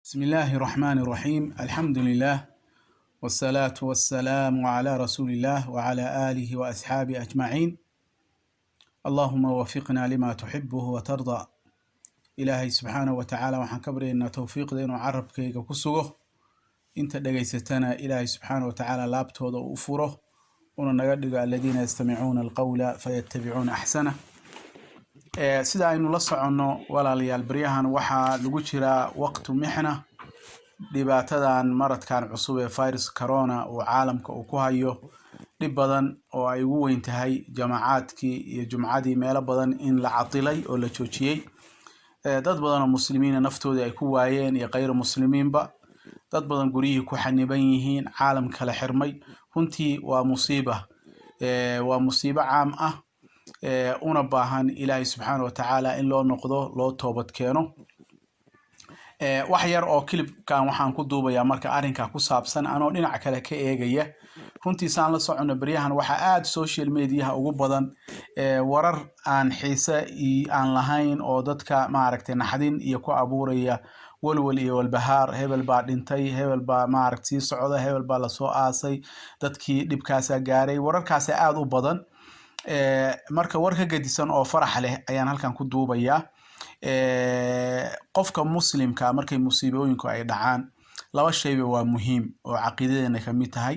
بسم الله الرحمن الرحيم الحمد لله والصلاة والسلام على رسول الله وعلى آله وأصحابه أجمعين اللهم وفقنا لما تحبه وترضى إلهي سبحانه وتعالى وحن كبري إن توفيق دين وعرب كيغا كسوغه انت دقيستنا إلهي سبحانه وتعالى لابتوض وأفوره وننقدق الذين يستمعون القول فيتبعون أحسنه sida aynu la soconno walaalayaal baryahan waxaa lagu jiraa waqti mixna dhibaatadan maradkan cusub ee virus corona uu caalamka uu ku hayo dhib badan oo ay ugu weyn tahay jamaacadkii iyo jumcadii meelo badan in la catilay oo la joojiyay dad badan oo muslimiin naftooda ay ku waayeen iyo qayr muslimiinba dad badan guriyihii ku xaniban yihiin caalam kala xirmay runtii waa musiibo caam ah una baahan ilaahay subxaanahu wa tacaala in loo noqdo loo toobad keeno wax yar oo clipkan waxaan ku duubayaa marka arrinka ku saabsan anoo dhinac kale ka eegaya runtii saan la socono baryahan waxa aad social media ugu badan warar aan xiise aan lahayn oo dadka maaragtay naxdin iyo ku abuuraya walwal iyo walbahaar hebel baa dhintay hebel baa maaragtay socda hebel baa la soo aasay dadkii dhibkaas gaaray wararkaas aad u badan marka war ka gadisan oo farax leh ayaan halkan ku duubayaa qofka muslimka markay musiibooyinku ay dhacaan laba shayba waa muhiim oo caqiidadeena ka mid tahay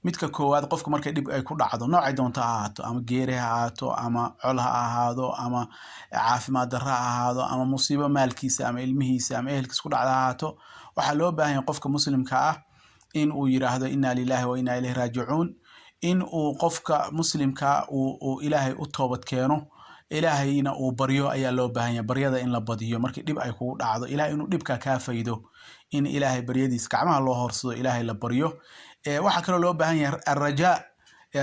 midka koowaad qofka markay dhib ay ku dhacdo noocay doonto ha ahaato ama geeri ha ahaato ama col ha ahaado ama caafimaad darro ha ahaado ama musiibo maalkiisa ama ilmihiisa ama ehelkiisa ku dhacda ha ahaato waxaa loo baahan yahay qofka muslimka ah in uu yiraahdo inna lillahi wa inna ilayhi raaji'uun in uu qofka muslimka uu ilaahay u toobad keeno ilaahayna uu baryo ayaa loo baahan yahay baryada in la badiyo markii dhib ay kugu dhacdo ilaahay inuu dhibka ka faydo in ilaahay baryadiisa gacmaha loo horsado ilaahay la baryo waxa kale loo baahan yahay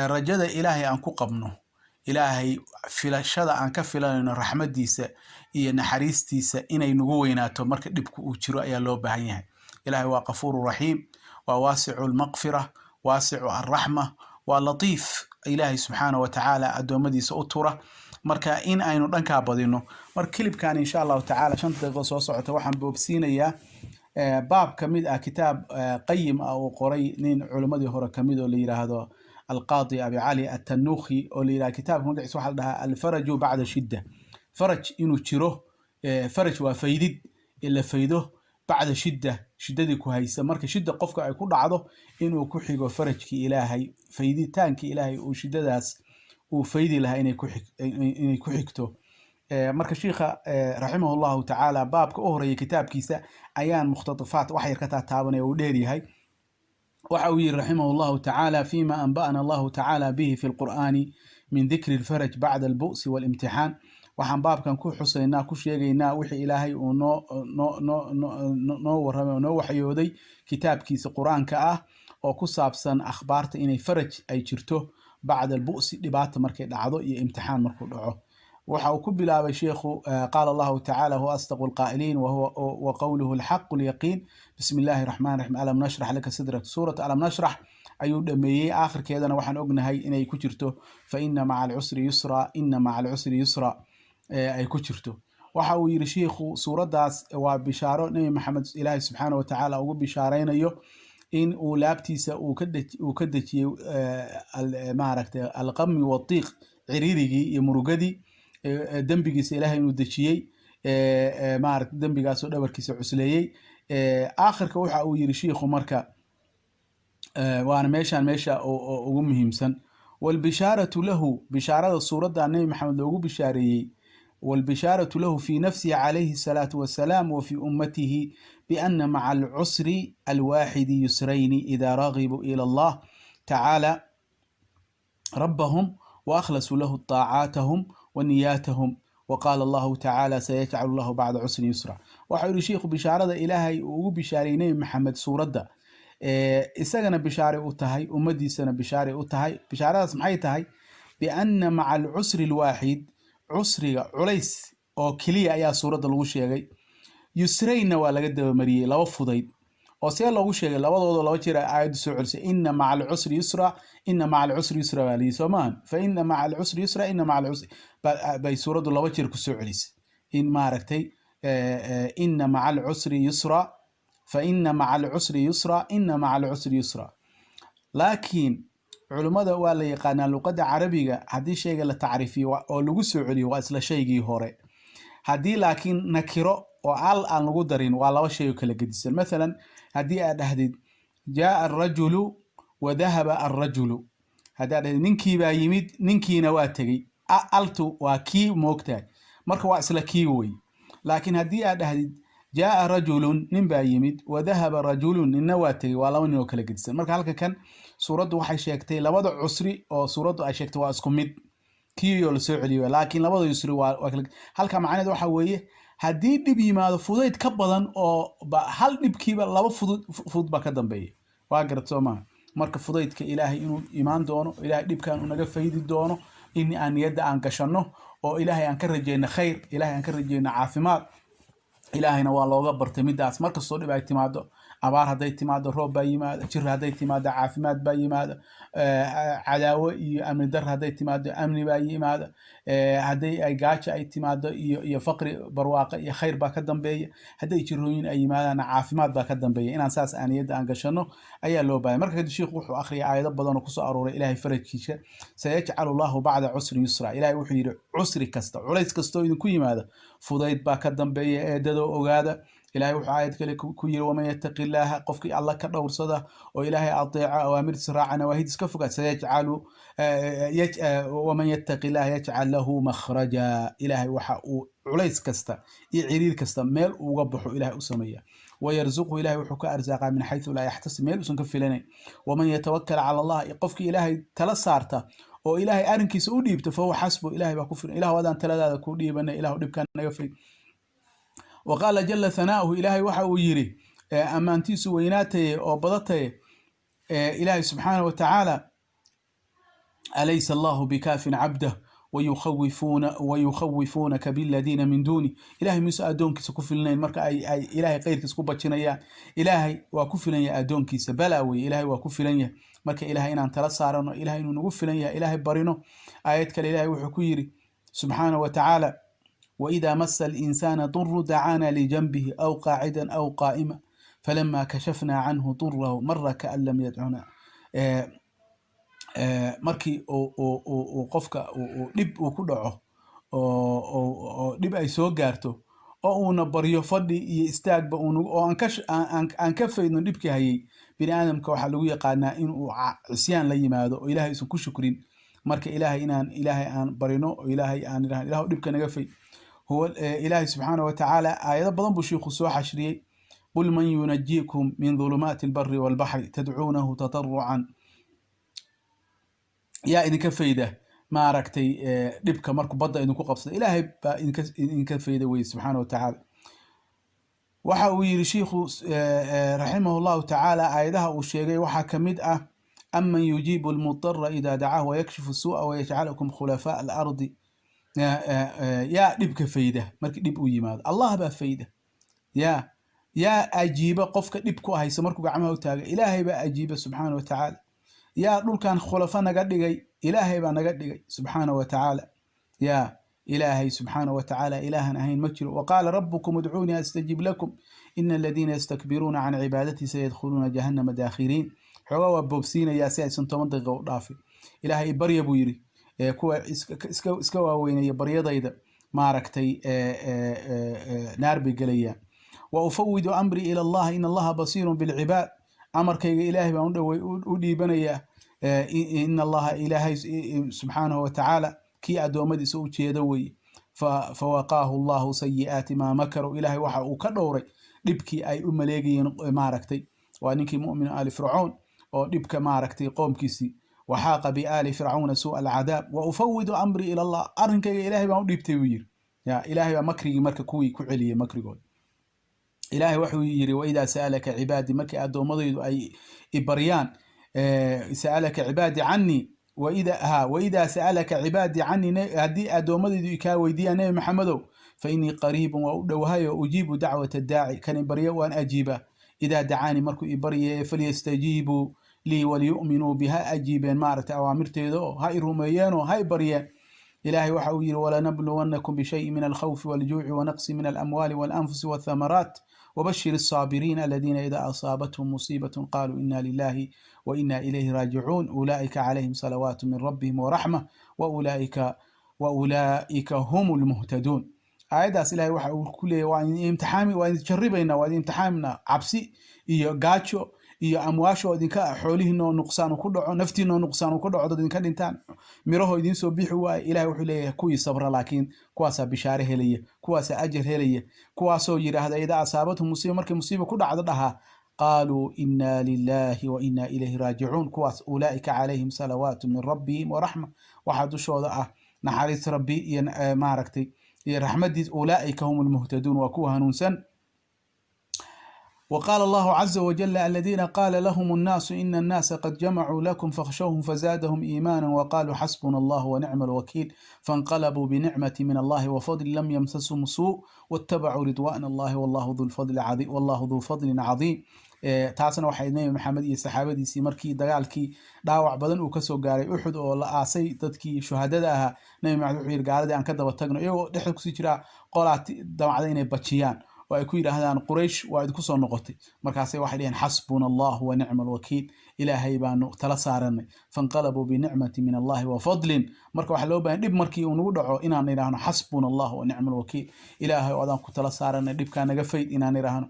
rajada ilaahay aan ku qabno ilaahay filashada aan ka filanayno raxmadiisa iyo naxariistiisa inay nagu weynaato marka dhibku uu jiro ayaa loo baahan yahay ilaahay waa qafuurur rahiim waa waasi'ul maghfirah waasi'u ar-rahma ولطيف إلهي سبحانه وتعالى أدومدي سأطورة مركا إن أينو دنكا بدينو مرك كليب كان إن شاء الله تعالى شنطة قصص وحن بوبسينا يا باب كميد كتاب قيم أو قري نين علماء هورا كميد اللي هذا القاضي أبي علي التنوخي اللي كتاب مدعي سوحل لها الفرج بعد شدة فرج إنو تشيروه فرج وفيدد إلا فيده بعد شددي كويسة مركا شدة قفك أي كل عضو إنه كحيق وفرج إلهي فيديتان إلهي وشدداس وفيدي لها إني كحيقته مركا شيخة رحمه الله تعالى باب كأهري كتاب كيسا أيان مختطفات وحير كتا تابني وديري هاي وحوير رحمه الله تعالى فيما أنبأنا الله تعالى به في القرآن من ذكر الفرج بعد البؤس والامتحان waxaan baabkan ku xusaynaa ku sheegaynaa wixii ilaahay uu noo warramay oo noo waxyooday kitaabkiisa quraanka ah oo ku saabsan akhbaarta inay faraj ay jirto bacda albu'si dhibaata markay dhacdo iyo imtixaan markuu dhaco waxa uu ku bilaabay sheekhu qaala allahu tacaala huwa asdaqu alqaa'iliin wa qawluhu alxaqu alyaqiin bismi illaahi raxmaani raxiim alam nashrax laka sadrak suurata alam nashrax ayuu dhameeyey aakhirkeedana waxaan ognahay inay ku jirto fa inna maca alcusri yusra inna maca alcusri yusra ay ku jirto waxa uu yiri sheekhu suuradaas waa bishaaro nabi maxamed ilaahay subxaanahu wa tacaala ugu bishaaraynayo in uu laabtiisa uu ka dejiyey maaragtay alqami wadiiq ciriirigii iyo murugadii dembigiisa ilaahay inuu dejiyey maaragtay dembigaasoo dhabarkiisa cusleeyey aakhirka waxa uu yiri sheekhu marka waana meesha ugu muhiimsan walbishaaratu lahu bishaarada suuradda nabi maxamed loogu bishaareeyey والبشارة له في نفسه عليه الصلاة والسلام وفي أمته بأن مع العسر الواحد يسرين إذا راغبوا إلى الله تعالى ربهم وأخلصوا له طاعاتهم ونياتهم وقال الله تعالى سيجعل الله بعد عسر يسرا وحير شيخ بشارة إلهي وبشارين محمد سورة إساقنا بشارة أتهي أمدي سنة بشارة أتهي بشارة سمحي تهي بأن مع العسر الواحد cusriga culays oo kaliya ayaa suuradda lagu sheegay yusrayna waa laga dabamariyey laba fudayd oo see loogu sheegay labadooda laba jeer aayaddu soo celisay inna maca alcusri yusra inna maca alcusri yusra waa lii soomaan fa inna maca alcusri yusra inna maca alcusri bay suuraddu laba jeer ku soo celisay in maaragtay inna maca alcusri yusra فإن مع العسر يسرا إن مع العسر يسرا. لكن علمada waa la yaqaanaa luqada carabiga haddii shayga la tacriifiyo oo lagu soo celiyo waa isla shaygii hore. haddii laakiin nakiro oo al aan lagu darin waa laba shay oo kala gedisan. Mathalan haddii aad dhahdid jaa arrajulu wa dhahaba arrajulu, haddii aad dhahdid ninkii baa yimid ninkiina waa tegey, altu waa kii moogtahay marka waa isla kii wey. laakiin haddii aad dhahdid jaa rajulun nin baa yimid wa dhahaba rajulun ninna waa tegey waa laba nin oo kala gedisan. marka halka kan suuraddu waxay sheegtay labada cusri oo suuraddu ay sheegtay waa isku mid kiiyoo la soo celiyo, laakiin labada yusri waa kala. halka macnaheedu waxa weeye haddii dhib yimaado fudayd ka badan oo hal dhibkiiba laba fudud baa ka dambeeya. waa garad soo maaha. marka fudaydka ilaahay inuu imaan doono, ilaahay dhibkan uu naga faydi doono, in aan niyadda aan gashanno oo ilaahay aan ka rajayno khayr, ilaahay aan ka rajayno caafimaad. ilaahayna waa looga bartay midaas markastoo dhib ay timaado, abaar hadday timaado roob baa yimaada, jir hadday timaado caafimaad baa yimaada, cadaawo iyo amni dar hadday timaado amni baa yimaada, hadday ay gaajo ay timaado iyo faqri barwaaqo iyo khayr baa ka dambeeya, hadday jirooyin ay yimaadaan caafimaad baa ka dambeeya. inaan saas aaniyadda aan gashanno ayaa loo baahaya. marka kadib sheekhu wuxuu akhriyay aayado badan oo kusoo arooray ilaahay farajkiisa, sayajcalu llahu bacda cusrin yusra. ilaahay wuxuu yidhi cusri kasta, culays kastoo idinku yimaada fudayd baa ka dambeeya, eedadoo ogaada. ilaahay wuxuu aayad kale ku yiri waman yattaqi illaaha, qofkii alla ka dhowrsada oo ilaahay ateeca awaamirtiisa raaca nawaahidiis ka fogaad, sayajcalu waman yattaqi illaaha yajcal lahu makhraja. ilaahay waxa uu culays kasta iyo ciriir kasta meel uga baxo ilaahay u sameeya. ويرزقه إلهي وحكا أرزاقا من حيث لا يحتسب ميل أسن كفلني. ومن يتوكل على الله قفك إلهي تلسارته oo ilaahay arinkiisa u dhiibto fa xasbu ilaahay baa ku filan. ilaah wadaan taladaada ku dhiibana, ilaah dhibkan naga fay. وقال جل ثناؤه إلهي waxa uu yiri amaantiisu weynaatay oo badatay إلهي سبحانه وتعالى أليس الله بكاف عبده ويخوفونك بالذين من دوني. إلهي موسى أدونكيس كفلنين marka ay ilaahay qeyrkiis ku bajinayaan, ilaahay waa ku filan yahay adoonkiisa balaawi, ilaahay waa ku filan yahay. marka ilaahay inaan tala saarano, ilaahay inuu nagu filan yahay, ilaahay barino. aayad kale ilaahay wuxuu ku yiri subhanahu wa ta'ala وإذا مس الإنسان ضر دعانا لجنبه أو قاعدا أو قائما فلما كشفنا عنه ضره مر كأن لم يدعنا. markii oo qofka dhib uu ku dhaco oo dhib ay soo gaarto oo uuna baryo fadhi iyo istaagba oo aan ka faydno dhibkii hayay, bini aadamka waxaa lagu yaqaanaa in uu cisyaan la yimaado oo ilaahay isu ku shukrin. marka ilaahay aan barino oo ilaahay aan idhaahno ilaahu dhibka naga fay. هو إلهي سبحانه وتعالى آيات بدن بشيخ سوى حشري قل من ينجيكم من ظلمات البر والبحر تدعونه تضرعا. يا إن كفيده ما ركتي دبك مركو بضع إنكو قبصة إلهي إن كفيده وي سبحانه وتعالى. وحاوي شيخ رحمه الله تعالى آياتها والشيغي وحا كمد أمن يجيب المضطر إذا دعاه ويكشف السوء ويجعلكم خلفاء الأرض. يا دبك فايده markii dib u yimaado Allah baa fayda. yaa ajiiba qofka dib ku hayso markuu gacmaha u taaga, ilaahay baa ajiiba subhanahu wa ta'ala. yaa dhulkan khulafa naga dhigay, ilaahay baa naga dhigay subhanahu wa ta'ala. yaa ilaahay subhanahu wa ta'ala ilaahan ahayn ma jiro. وقال ربكم ادعوني استجب لكم إن الذين يستكبرون عن عبادتي سيدخلون جهنم داخرين. xogaa boobsiina yaa si ay santoman daqiiqo u dhaafay. ilaahay barya buu yiri kuwa iska waaweynaya baryadayda maaragtay naar bay galayaan. wa ufawwidu amri ila Allah in Allah basirun bil ibad. amarkayga ilaahay baan u dhiibanaya. in Allah ilaahay subhanahu wa ta'ala ki adoomadiisa u jeeda way. fawaqahu Allah sayyi'ati ma makaru. ilaahay waxa uu ka dhowray dhibkii ay u maleegayeen maaragtay. waa ninkii mu'min ali fir'aun oo dhibka maaragtay qoomkiisii وحاق بآل فرعون سوء العذاب وأفوض أمري إلى الله. أرنك إلهي ما أديبتي وير يا إلهي مكري مرك كوي كعلي مكري قول إلهي وحي يري. وإذا سألك عبادي مكي أدو مضيد أي إبريان سألك عبادي عني وإذا سألك عبادي عني هدي أدو مضيد يكاوي دي أنا محمد فإني قريب وهاي أجيب دعوة الداعي كان إبريا وأن أجيبه إذا دعاني مركو إبريا فليستجيبوا لي وليؤمنوا بها أجيبين مارت أوامرتي ذو هاي روميان وهاي بريان. إلهي وحوير ولنبلونكم بشيء من الخوف والجوع ونقص من الأموال والأنفس والثمرات وبشر الصابرين الذين إذا أصابتهم مصيبة قالوا إنا لله وإنا إليه راجعون أولئك عليهم صلوات من ربهم ورحمة وأولئك هم المهتدون. aayadaas ilaahay waxa uu ku leeyahay waa imtixaami waa jarribayna waa imtixaamina cabsi iyo gaajo iyo amwaasho idinka xoolihiinoo nuqsaan ku dhaco naftiinoo nuqsaan ku dhaco dad idinka dhintaan miraho idin soo bixi waay ilaahay wuxuu leeyahay kuwii sabra laakiin kuwaasa bishaare helaya kuwaasa ajir helaya kuwaasoo yiraahda ida asaabatu musiiba markay musiiba ku dhacdo dhaha قالوا إنا لله وإنا إليه راجعون كواس أولئك عليهم صلوات من ربهم ورحمة وحد شوضة نحريث ربي معركتي رحمة أولئك هم المهتدون وكوها ننسن. وقال الله عز وجل الذين قال لهم الناس إن الناس قد جمعوا لكم فاخشوهم فزادهم إيمانا وقالوا حسبنا الله ونعم الوكيل فانقلبوا بنعمة من الله وفضل لم يمسسهم سوء واتبعوا رضوان الله والله ذو الفضل عظيم والله ذو فضل عظيم. taasna waxay nabi maxamed iyo saxaabadiisii markii dagaalkii dhaawac badan uu ka soo gaaray Uhud oo la aasay dadkii shuhadada ahaa nabi maxamed wuxuu yiri gaaladii aan ka daba tagno iyagoo dhexda ku sii jira qolaati damacday inay bajiyaan oo ay ku yiraahdaan Quraysh waa idinku soo noqotay markaasay waxay dhaheen xasbunallahu wa ni'mal wakiil ilaahay baanu tala saaranay fanqalabu bi ni'mati min Allah wa fadlin marka waxa loo baahan dib markii uu nagu dhaco inaan yiraahno xasbunallahu wa ni'mal wakiil ilaahay oo aan ku tala saaranay dibka naga fayd inaan yiraahno.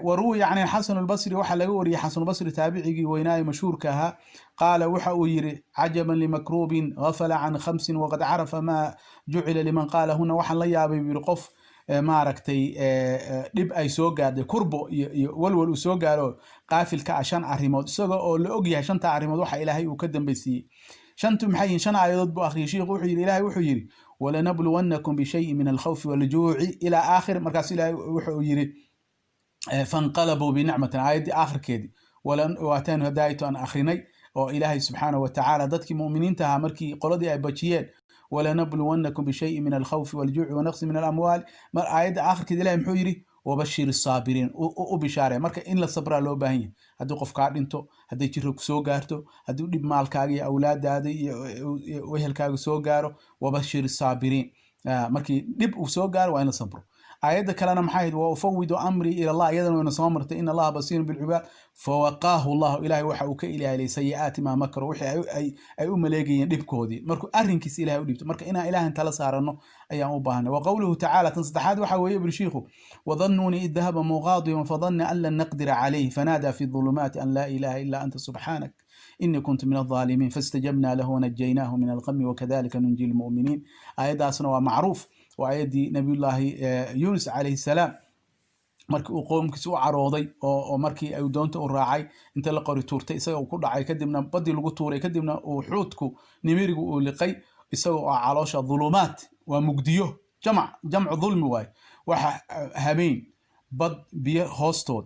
وروي يعني حسن البصري وحا وري حسن البصري تابعي ويناي مشهور كها قال وحا يري عجبا لمكروب غفل عن خمس وقد عرف ما جعل لمن قال هنا وحا لا يابي بيرقف maaragtay dib ay soo gaadhay kurbo iyo walwal uu soo gaaro qaafilka ashan arimood isaga oo la og yahay shanta arimood waxa ilaahay uu ka dambeysiyay shantu maxay shan aayadood buu akhriyay sheekhu wuxuu yiri ilaahay wuxuu yiri wala nabluwannakum bi shay'in min al-khawfi wal-ju'i ila aakhir markaas ilaahay wuxuu yiri فانقلبوا بنعمة آية آخر كيدي واتانوا هداية أن أخريني وإلهي سبحانه وتعالى ضدك مؤمنين تها مركي قلدي أي بجيين ولا نبلونكم بشيء من الخوف والجوع ونقص من الأموال آية آخر كيدي لا محيري وبشر الصابرين وبشارة مركا إن الصبر لو باهين هدو قف قاعد انتو هدو يجرك سو غارتو هدو دب مالكاغي أولاد هدي ويهلكاغي سو غارو وبشر الصابرين مركي دب وسو غارو وين الصبر آيات كلنا محايد وأفوض أمري إلى الله أيضا ونصامرت إن الله بصير بالعباد فوقاه الله إلهي وحوك إلهي سيئات ما مكر وحي أي ملاقين دبكودي مركو أرنكس إلهي ودبت مركو إنا إله انت لصارنه أيام أباهنا. وقوله تعالى تنصدحات وحوي برشيخه وظنوني إذ ذهب مغاضبا فظن أن لن نقدر عليه فنادى في الظلمات أن لا إله إلا أنت سبحانك إني كنت من الظالمين فاستجبنا له ونجيناه من الغم وكذلك ننجي المؤمنين. آيات أصلا معروف وآيدي نبي الله يونس عليه السلام markii uu qoomkiisa u carooday oo markii ay doonta u raacay inta la qori tuurtay isagoo ku dhacay kadibna badii lagu tuuray kadibna uu xuudku nimirigu uu liqay isagoo caloosha dhulumaat waa mugdiyo jamc dhulmi waay waxa habeen bad biyo hoostood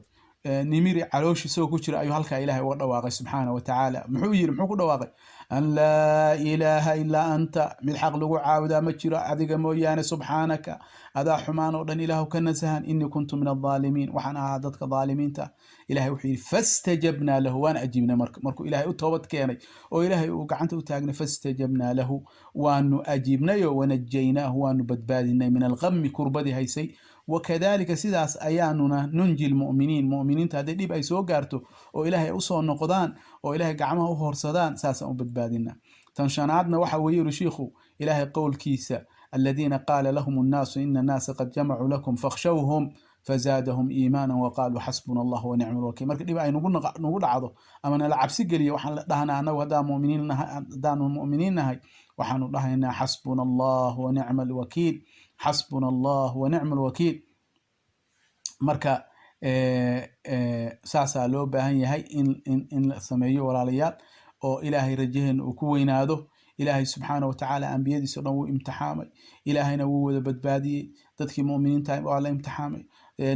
nimiri calooshi soo ku jira ayuu halka ilaahay uga dhawaaqay subhanahu wa ta'ala muxuu yiri muxuu ku dhawaaqay an la ilaha illa anta mid xaq lagu caabudaa ma jiro adiga mooyaane subhanaka adaa xumaan oo dhan ilaahu ka nasahan inni kuntu min adh-dhalimin waxaan ahaa dadka dhaalimiinta ilaahay wuxuu yiri fastajabna lahu waan ajibna markuu ilaahay u toobad keenay oo ilaahay uu gacanta u taagnay fastajabna lahu waanu ajibnayo wanajaynahu waanu badbaadinay min al-gham kurbadi haysay وكذلك سيداس أياننا ننجي المؤمنين تهدي ديب أي سو غارتو أو إلهي أصو نقضان أو إلهي قعمه هرصدان ساسا أبدبادنا تنشانادنا وحا ويرو شيخو إلهي قول كيسا الذين قال لهم الناس إن الناس قد جمعوا لكم فاخشوهم فزادهم إيمانا وقالوا حسبنا الله ونعم الوكيل مركب ديب أي نقول عضو أما نلعب سجلي وحن دهنا أنا ودا مؤمنين دانوا المؤمنين هاي وحن دهنا حسبنا الله ونعم الوكيل حسبنا الله ونعم الوكيل marka saasa loo baahan yahay in la sameeyo walaalayaal oo ilaahay rajaheen uu ku weynaado ilaahay subhanahu wa ta'ala anbiyadiisa dhan uu imtixaamay ilaahayna wuu wada badbaadiyay dadkii muuminiinta oo la imtixaamay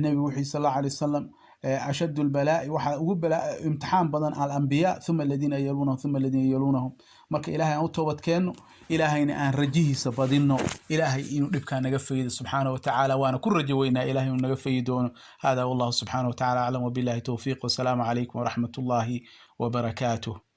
nabi wuxuu sallallahu alayhi wasallam أشد البلاء وقبل امتحان بدن على الأنبياء ثم الذين يلونهم ثم الذين يلونهم مرك إلهي أو توبت كانوا إلهي أن رجيه سبادينه إلهي إنه نبكى نقفيد سبحانه وتعالى وأنا كل رجوينا إلهي نقفيدون هذا والله سبحانه وتعالى أعلم وبالله توفيق والسلام عليكم ورحمة الله وبركاته.